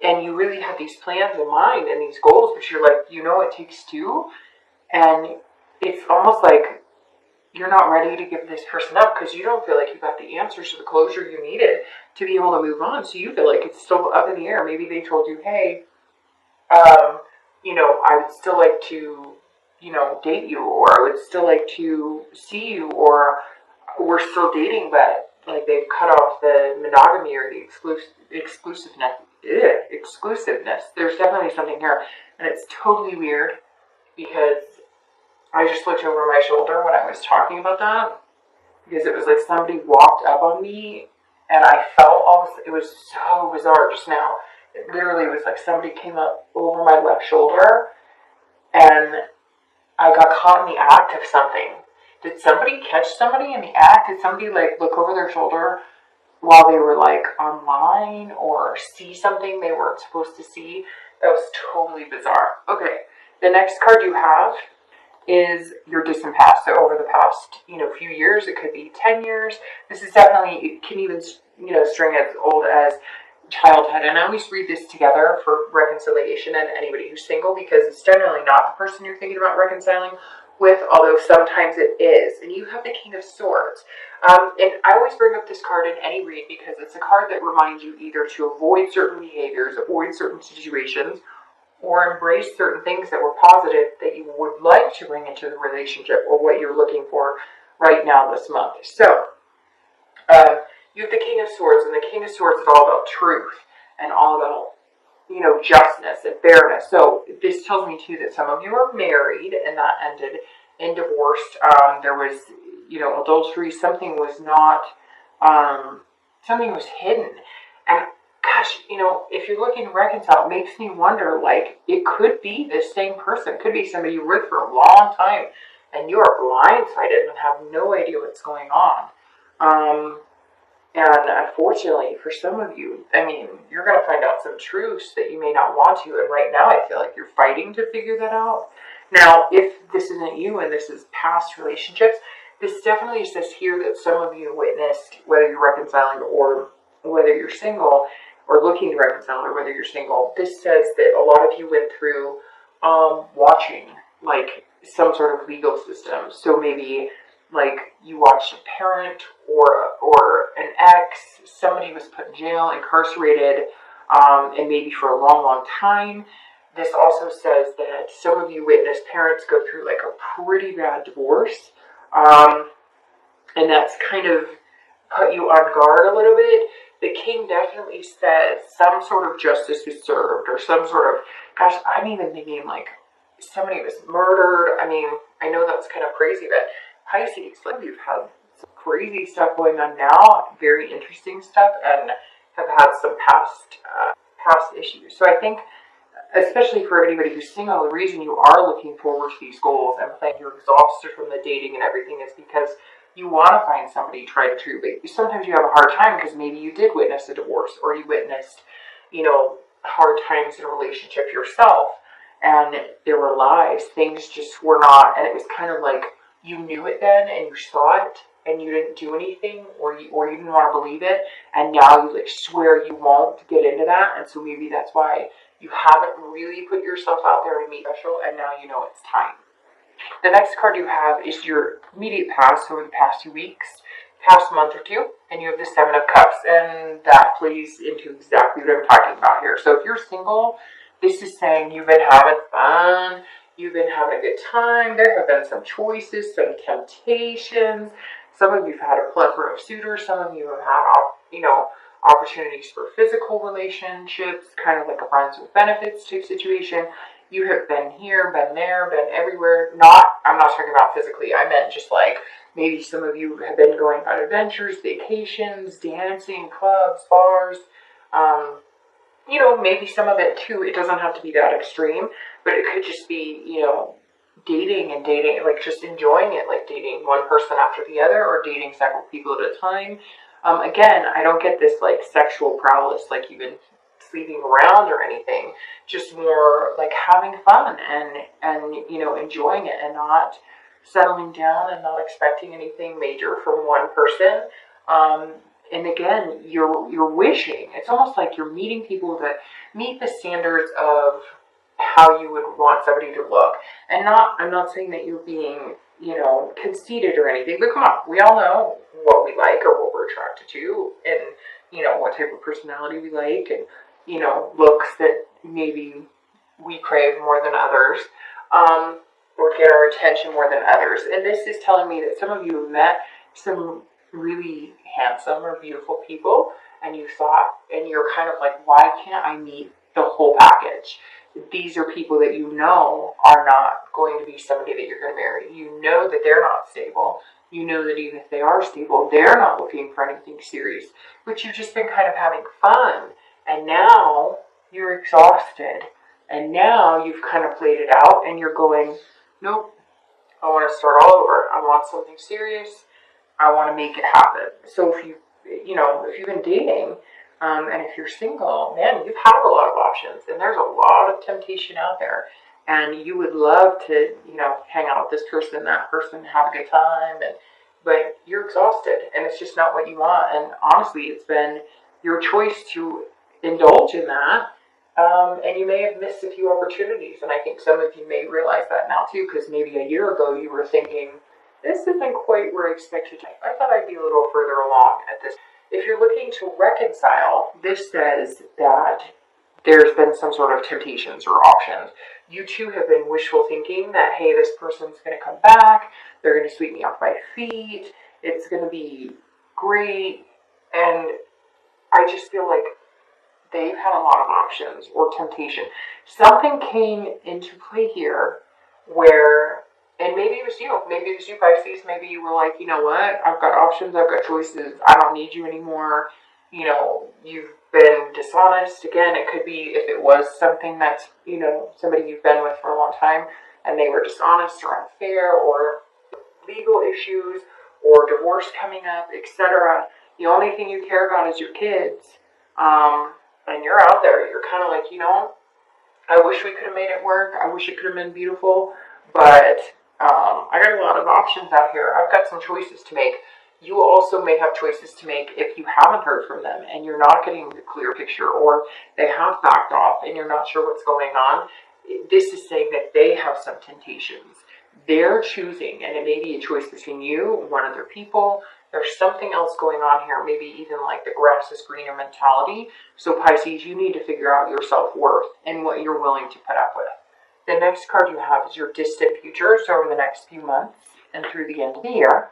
and you really have these plans in mind and these goals, but you're like, it takes two, and it's almost like you're not ready to give this person up because you don't feel like you got the answers or the closure you needed to be able to move on. So you feel like it's still up in the air. Maybe they told you, hey, um, I would still like to, date you, or I would still like to see you, or we're still dating, but like they've cut off the monogamy or the exclusiveness. Exclusiveness. There's definitely something here, and it's totally weird because I just looked over my shoulder when I was talking about that because it was like somebody walked up on me and I felt it was so bizarre just now. It literally was like somebody came up over my left shoulder and I got caught in the act of something. Did somebody catch somebody in the act? Did somebody like look over their shoulder while they were like online or see something they weren't supposed to see? That was totally bizarre. Okay, the next card you have is your distant past. So over the past, few years, it could be 10 years. This is definitely, it can even, string as old as childhood. And I always read this together for reconciliation and anybody who's single because it's generally not the person you're thinking about reconciling with, although sometimes it is. And you have the King of Swords. And I always bring up this card in any read because it's a card that reminds you either to avoid certain behaviors, avoid certain situations, or embrace certain things that were positive that you would like to bring into the relationship or what you're looking for right now this month. So, you have the King of Swords, and the King of Swords is all about truth and all about, justness and fairness. So this tells me too that some of you are married and that ended in divorce. There was, adultery. Something was not, something was hidden. And gosh, if you're looking to reconcile, it makes me wonder, like, it could be the same person. It could be somebody you were with for a long time and you are blindsided and have no idea what's going on. And unfortunately, for some of you, you're going to find out some truths that you may not want to. And right now, I feel like you're fighting to figure that out. Now, if this isn't you and this is past relationships, this definitely says here that some of you witnessed, whether you're reconciling or whether you're single or looking to reconcile or whether you're single, this says that a lot of you went through watching like some sort of legal system. So maybe like you watched a parent or an ex, somebody was put in jail, incarcerated, and maybe for a long time. This also says that some of you witnessed parents go through like a pretty bad divorce, and that's kind of put you on guard a little bit. The king definitely says some sort of justice was served, or some sort of, gosh, I'm even thinking like somebody was murdered. I know that's kind of crazy, but Pisces, like you've had some crazy stuff going on now, very interesting stuff, and have had some past issues. So I think, especially for anybody who's single, the reason you are looking forward to these goals and playing you're exhausted from the dating and everything is because you want to find somebody tried and true, but sometimes you have a hard time because maybe you did witness a divorce or you witnessed, hard times in a relationship yourself, and there were lies. Things just were not, and it was kind of like you knew it then and you saw it and you didn't do anything, or you didn't want to believe it, and now you like swear you won't get into that, and so maybe that's why you haven't really put yourself out there to meet special, and now you know it's time. The next card you have is your immediate past over the past 2 weeks, past month or two, and you have the Seven of Cups, and that plays into exactly what I'm talking about here. So if you're single, this is saying you've been having fun, you've been having a good time, there have been some choices, some temptations, some of you have had a plethora of suitors, some of you have had, opportunities for physical relationships, kind of like a friends with benefits type situation. You have been here, been there, been everywhere. I'm not talking about physically. I meant just like maybe some of you have been going on adventures, vacations, dancing, clubs, bars. Maybe some of it too. It doesn't have to be that extreme, but it could just be, dating, like just enjoying it, like dating one person after the other or dating several people at a time. Again, I don't get this like sexual prowess, like you've been sleeping around or anything, just more like having fun and enjoying it and not settling down and not expecting anything major from one person. And again, you're wishing. It's almost like you're meeting people that meet the standards of how you would want somebody to look. And I'm not saying that you're being, conceited or anything, but come on, we all know what we like or what we're attracted to, and, what type of personality we like, and, looks that maybe we crave more than others, or get our attention more than others. And this is telling me that some of you have met some really handsome or beautiful people, and you're kind of like, why can't I meet the whole package? These are people that you know are not going to be somebody that you're going to marry. You know that they're not stable. You know that even if they are stable, they're not looking for anything serious. But you've just been kind of having fun, and now you're exhausted. And now you've kind of played it out, and you're going, nope, I want to start all over. I want something serious. I want to make it happen. So if you've been dating, and if you're single, man, you've had a lot of options, and there's a lot of temptation out there. And you would love to, hang out with this person, that person, have a good time, but you're exhausted, and it's just not what you want. And honestly, it's been your choice to indulge in that. And you may have missed a few opportunities, and I think some of you may realize that now too, because maybe a year ago you were thinking, this isn't quite where I expected to. I thought I'd be a little further along at this. If you're looking to reconcile, this says that there's been some sort of temptations or options. You too have been wishful thinking that, hey, this person's going to come back, they're going to sweep me off my feet, it's going to be great, and I just feel like they've had a lot of options or temptation. Something came into play here where, and maybe it was you, Pisces, maybe you were like, you know what, I've got options, I've got choices, I don't need you anymore. You've been dishonest. Again, it could be if it was something that's, somebody you've been with for a long time, and they were dishonest or unfair, or legal issues, or divorce coming up, etc. The only thing you care about is your kids. And you're out there, you're kind of like, I wish we could have made it work. I wish it could have been beautiful, but I got a lot of options out here. I've got some choices to make. You also may have choices to make if you haven't heard from them and you're not getting the clear picture, or they have backed off and you're not sure what's going on. This is saying that they have some temptations. They're choosing, and it may be a choice between you and one of their people. There's something else going on here, maybe even like the grass is greener mentality. So Pisces, you need to figure out your self-worth and what you're willing to put up with. The next card you have is your distant future, so over the next few months and through the end of the year.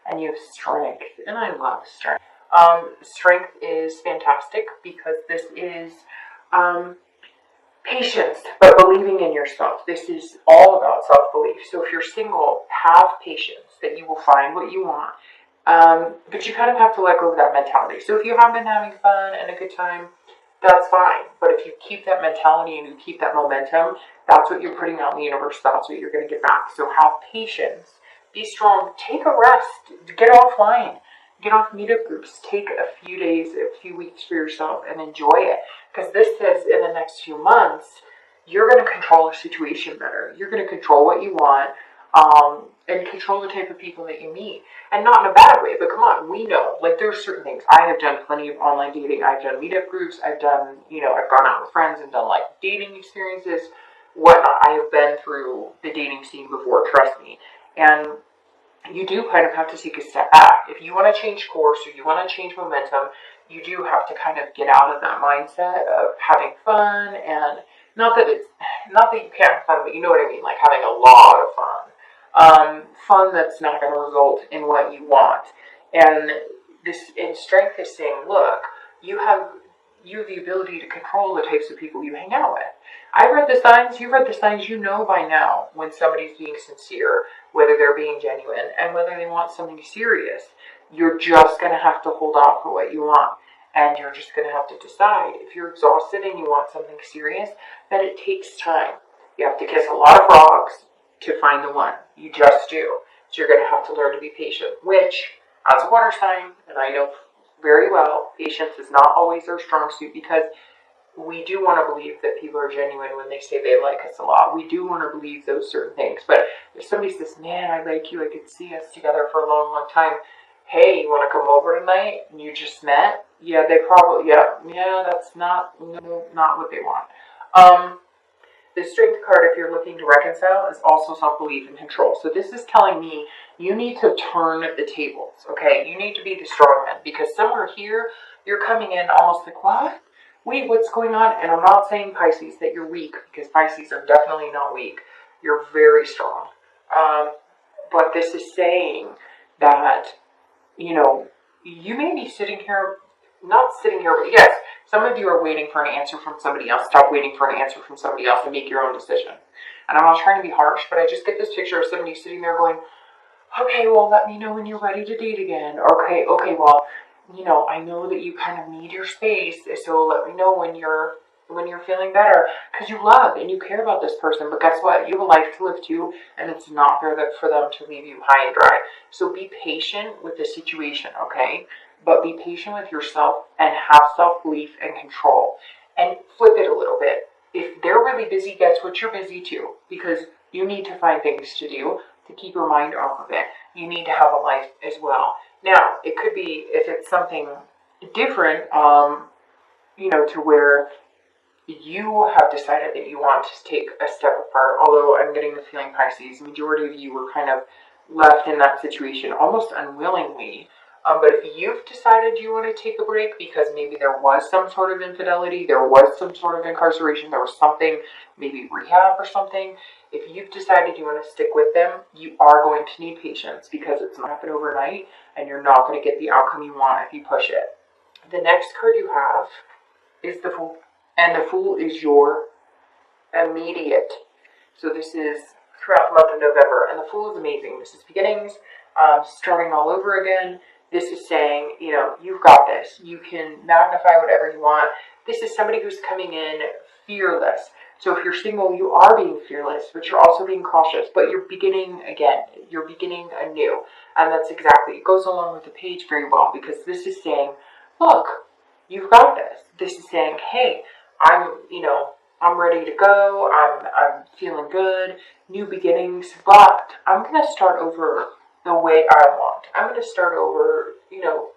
And you have strength, and I love strength. Strength is fantastic because this is patience, but believing in yourself. This is all about self-belief. So if you're single, have patience that you will find what you want. But you kind of have to let go of that mentality. So if you have been having fun and a good time, that's fine. But if you keep that mentality and you keep that momentum, that's what you're putting out in the universe. That's what you're going to get back. So have patience. Be strong. Take a rest. Get offline. Get off meetup groups. Take a few days, a few weeks for yourself and enjoy it. Because this says in the next few months, you're going to control the situation better. You're going to control what you want, and control the type of people that you meet. And not in a bad way, but come on, we know. Like, there's certain things. I have done plenty of online dating. I've done meetup groups. I've done, I've gone out with friends and done, like, dating experiences, whatnot. I have been through the dating scene before, trust me. And you do kind of have to take a step back. If you want to change course or you want to change momentum, you do have to kind of get out of that mindset of having fun, and not that you can't have fun, but you know what I mean, like having a lot of fun. Fun that's not going to result in what you want. And this in strength is saying, look, you have the ability to control the types of people you hang out with. I've read the signs, you've read the signs, you know by now when somebody's being sincere, whether they're being genuine, and whether they want something serious. You're just going to have to hold out for what you want. And you're just going to have to decide. If you're exhausted and you want something serious, that it takes time. You have to kiss a lot of frogs to find the one. You just do. So you're going to have to learn to be patient, which, as a water sign, and I know very well, patience is not always their strong suit, because we do want to believe that people are genuine when they say they like us a lot. We do want to believe those certain things. But if somebody says, man, I like you, I could see us together for a long, long time, hey, you want to come over tonight? And you just met? Yeah, they probably, yeah, that's not, no, not what they want. The strength card, if you're looking to reconcile, is also self-belief and control. So this is telling me you need to turn the tables, okay? You need to be the strong man, because somewhere here, you're coming in almost like, what? Wait, what's going on? And I'm not saying, Pisces, that you're weak, because Pisces are definitely not weak. You're very strong. But this is saying that, you may be sitting here, not sitting here, but yes, some of you are waiting for an answer from somebody else. Stop waiting for an answer from somebody else and make your own decision. And I'm not trying to be harsh, but I just get this picture of somebody sitting there going, okay, well, let me know when you're ready to date again. Okay, well, I know that you kind of need your space, so let me know when you're feeling better, because you love and you care about this person. But guess what? You have a life to live too, and it's not fair that for them to leave you high and dry. So be patient with the situation, okay? But be patient with yourself and have self-belief and control. And flip it a little bit. If they're really busy, guess what? You're busy too, because you need to find things to do to keep your mind off of it. You need to have a life as well. Now, it could be, if it's something different, to where you have decided that you want to take a step apart, although I'm getting the feeling, Pisces, majority of you were kind of left in that situation almost unwillingly. But if you've decided you want to take a break because maybe there was some sort of infidelity, there was some sort of incarceration, there was something, maybe rehab or something, if you've decided you want to stick with them, you are going to need patience, because it's not happen overnight and you're not going to get the outcome you want if you push it. The next card you have is the Fool. And the Fool is your immediate. So this is throughout the month of November. And the Fool is amazing. This is beginnings, starting all over again. This is saying, you've got this. You can magnify whatever you want. This is somebody who's coming in fearless. So if you're single, you are being fearless, but you're also being cautious. But you're beginning again. You're beginning anew. And that's exactly, it goes along with the page very well, because this is saying, look, you've got this. This is saying, hey, I'm ready to go. I'm feeling good. New beginnings, but I'm going to start over the way I want. I'm going to start over,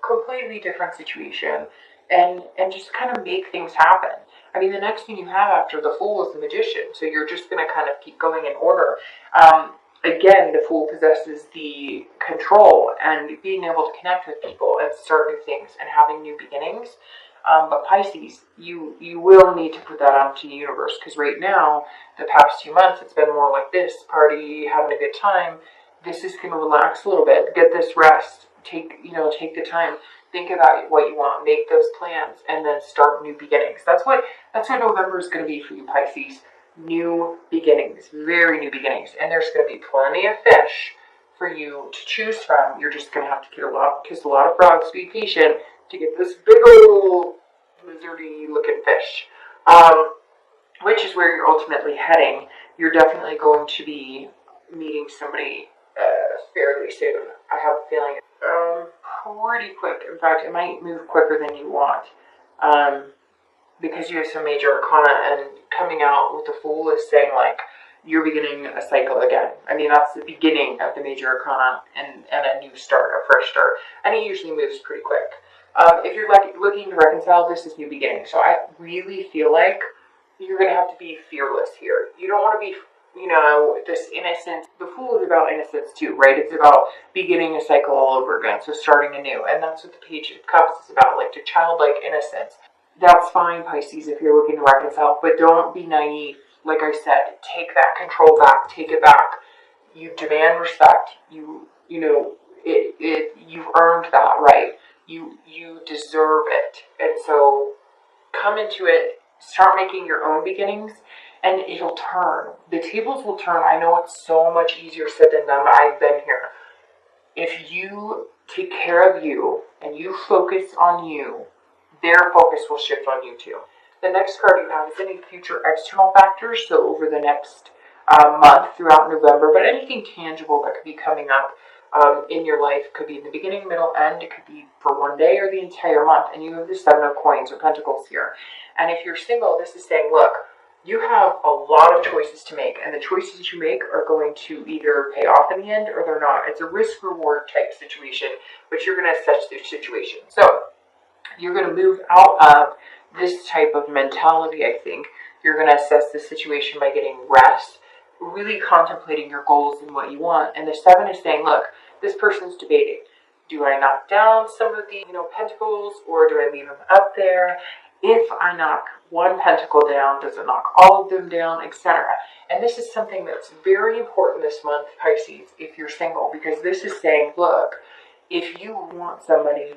completely different situation, and just kind of make things happen. I mean, the next thing you have after the Fool is the Magician, so you're just going to kind of keep going in order. Again, the Fool possesses the control and being able to connect with people and start new things and having new beginnings. But Pisces, you will need to put that out to the universe, because right now, the past 2 months, it's been more like this, party, having a good time. This is going to relax a little bit, get this rest, take the time, think about what you want, make those plans, and then start new beginnings. That's what November is going to be for you, Pisces. New beginnings, very new beginnings. And there's going to be plenty of fish for you to choose from. You're just going to have to kiss a lot of frogs, be patient, to get this big old lizardy looking fish, which is where you're ultimately heading. You're definitely going to be meeting somebody fairly soon. I have a feeling pretty quick. In fact, it might move quicker than you want, because you have some major arcana, and coming out with the Fool is saying, like, you're beginning a cycle again. I mean, that's the beginning of the major arcana and a new start, a fresh start, and it usually moves pretty quick. If you're looking to reconcile, this is new beginning. So I really feel like you're going to have to be fearless here. You don't want to be, this innocence. The Fool is about innocence too, right? It's about beginning a cycle all over again, so starting anew. And that's what the Page of Cups is about, like the childlike innocence. That's fine, Pisces, if you're looking to reconcile, but don't be naive. Like I said, take that control back, take it back. You demand respect. You've earned that right. You deserve it. And so come into it, start making your own beginnings, and it'll turn. The tables will turn. I know it's so much easier said than done, but I've been here. If you take care of you and you focus on you, their focus will shift on you too. The next card you have is any future external factors, so over the next month throughout November, but anything tangible that could be coming up in your life. Could be in the beginning, middle, end. It could be for one day or the entire month. And you have the Seven of Coins or Pentacles here. And if you're single, this is saying, look, You have a lot of choices to make, and the choices you make are going to either pay off in the end or they're not. It's a risk-reward type situation, but you're going to assess the situation. So you're going to move out of this type of mentality, I think. You're going to assess the situation by getting rest, really contemplating your goals and what you want. And the 7 is saying, look, this person's debating. Do I knock down some of the, pentacles, or do I leave them up there? If I knock one pentacle down, does it knock all of them down, etc.? And this is something that's very important this month, Pisces, if you're single, because this is saying, look, if you want somebody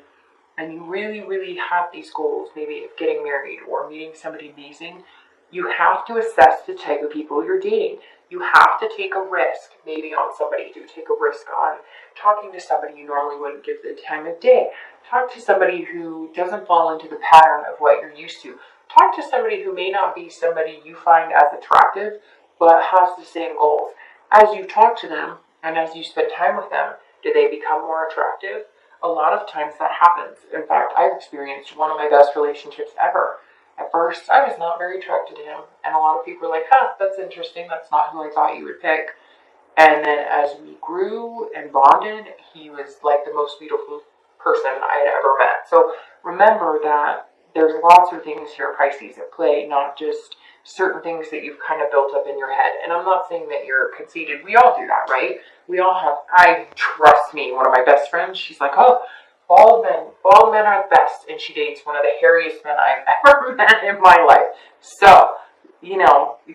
and you really, really have these goals, maybe of getting married or meeting somebody amazing, you have to assess the type of people you're dating. You have to take a risk, maybe on somebody. Do take a risk on talking to somebody you normally wouldn't give the time of day. Talk to somebody who doesn't fall into the pattern of what you're used to. Talk to somebody who may not be somebody you find as attractive, but has the same goals. As you talk to them and as you spend time with them, do they become more attractive? A lot of times that happens. In fact, I've experienced one of my best relationships ever. At first, I was not very attracted to him, and a lot of people were like, that's interesting, that's not who I thought you would pick. And then as we grew and bonded, he was like the most beautiful person I had ever met. So remember that there's lots of things here, Pisces, at play, not just certain things that you've kind of built up in your head. And I'm not saying that you're conceited. We all do that, right? We all have, trust me, one of my best friends, she's like, bald men are the best. And she dates one of the hairiest men I've ever met in my life. So,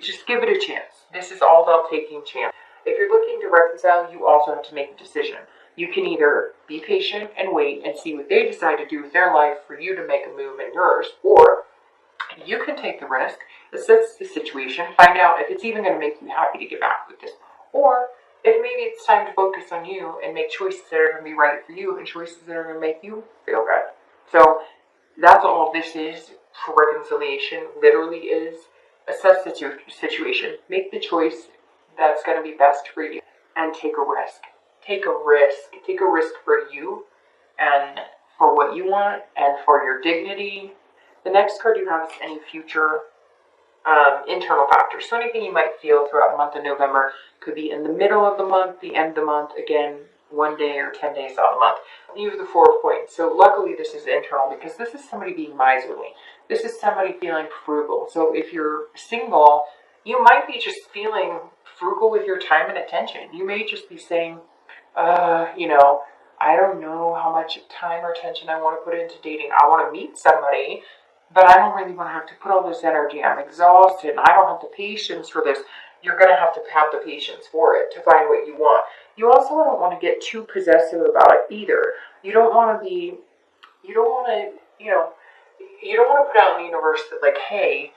just give it a chance. This is all about taking chance. If you're looking to reconcile, you also have to make a decision. You can either be patient and wait and see what they decide to do with their life for you to make a move in yours, or you can take the risk, assess the situation, find out if it's even going to make you happy to get back with this, or if maybe it's time to focus on you and make choices that are going to be right for you and choices that are going to make you feel good. So that's all this is for reconciliation. Literally is assess the situation, make the choice that's going to be best for you, and take a risk. Take a risk. Take a risk for you and for what you want and for your dignity. The next card you have is any future internal factors. So anything you might feel throughout the month of November could be in the middle of the month, the end of the month, again, 1 day or 10 days out of the month. You have the 4 points. So luckily this is internal because this is somebody being miserly. This is somebody feeling frugal. So if you're single, you might be just feeling frugal with your time and attention. You may just be saying, I don't know how much time or attention I want to put into dating. I want to meet somebody, but I don't really want to have to put all this energy. I'm exhausted and I don't have the patience for this. You're going to have the patience for it to find what you want. You also don't want to get too possessive about it either. You don't want to put out in the universe that like, hey,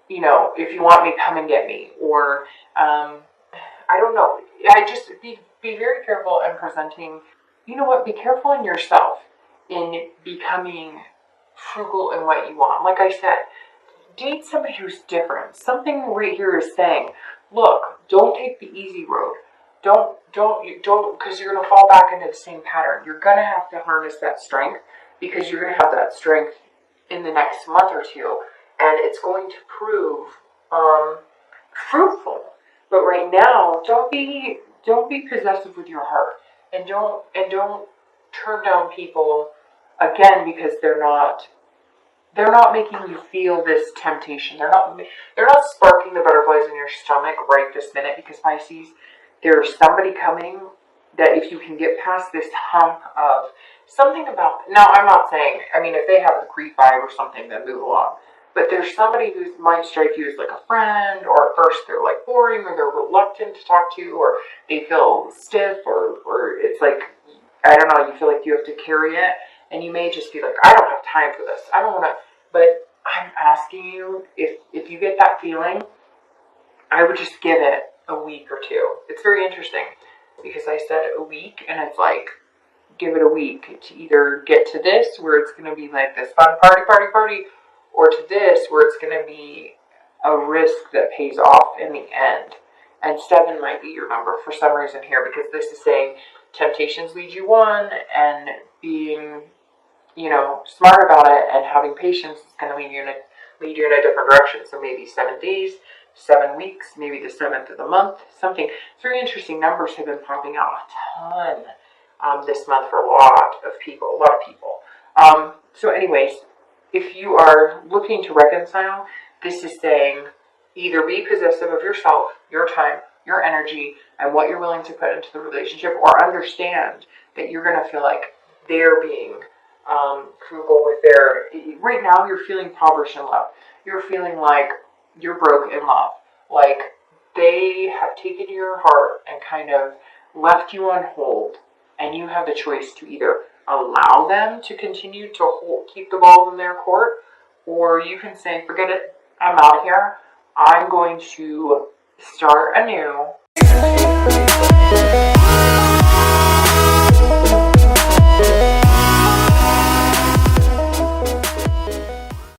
if you want me, come and get me. Or, I don't know. I just be very careful in presenting. Be careful in yourself in becoming frugal in what you want. Like I said, date somebody who's different. Something right here is saying, look, don't take the easy road. Don't, because you're going to fall back into the same pattern. You're going to have to harness that strength because you're going to have that strength in the next month or two, and it's going to prove fruitful. But right now, don't be possessive with your heart, and don't turn down people again because they're not making you feel this temptation. They're not sparking the butterflies in your stomach right this minute, because Pisces, there's somebody coming that if you can get past this hump of something about, now I'm not saying, if they have a creep vibe or something, then move along. But there's somebody who might strike you as like a friend, or at first they're like boring, or they're reluctant to talk to you, or they feel stiff, or it's like, I don't know, you feel like you have to carry it, and you may just be like, I don't have time for this. I don't want to, but I'm asking you, if you get that feeling, I would just give it a week or two. It's very interesting because I said a week, and it's like, give it a week to either get to this where it's going to be like this fun party, or to this where it's going to be a risk that pays off in the end. And 7 might be your number for some reason here, because this is saying temptations lead you on, and being, smart about it and having patience is going to lead lead you in a different direction. So maybe 7 days, 7 weeks, maybe the 7th of the month, something. Very interesting numbers have been popping out a ton this month for a lot of people, So anyways, if you are looking to reconcile, this is saying either be possessive of yourself, your time, your energy, and what you're willing to put into the relationship, or understand that you're going to feel like they're being frugal with their. Right now, you're feeling impoverished in love. You're feeling like you're broke in love. Like they have taken your heart and kind of left you on hold, and you have the choice to either allow them to continue to keep the balls in their court, or you can say, forget it, I'm out of here. I'm going to start anew.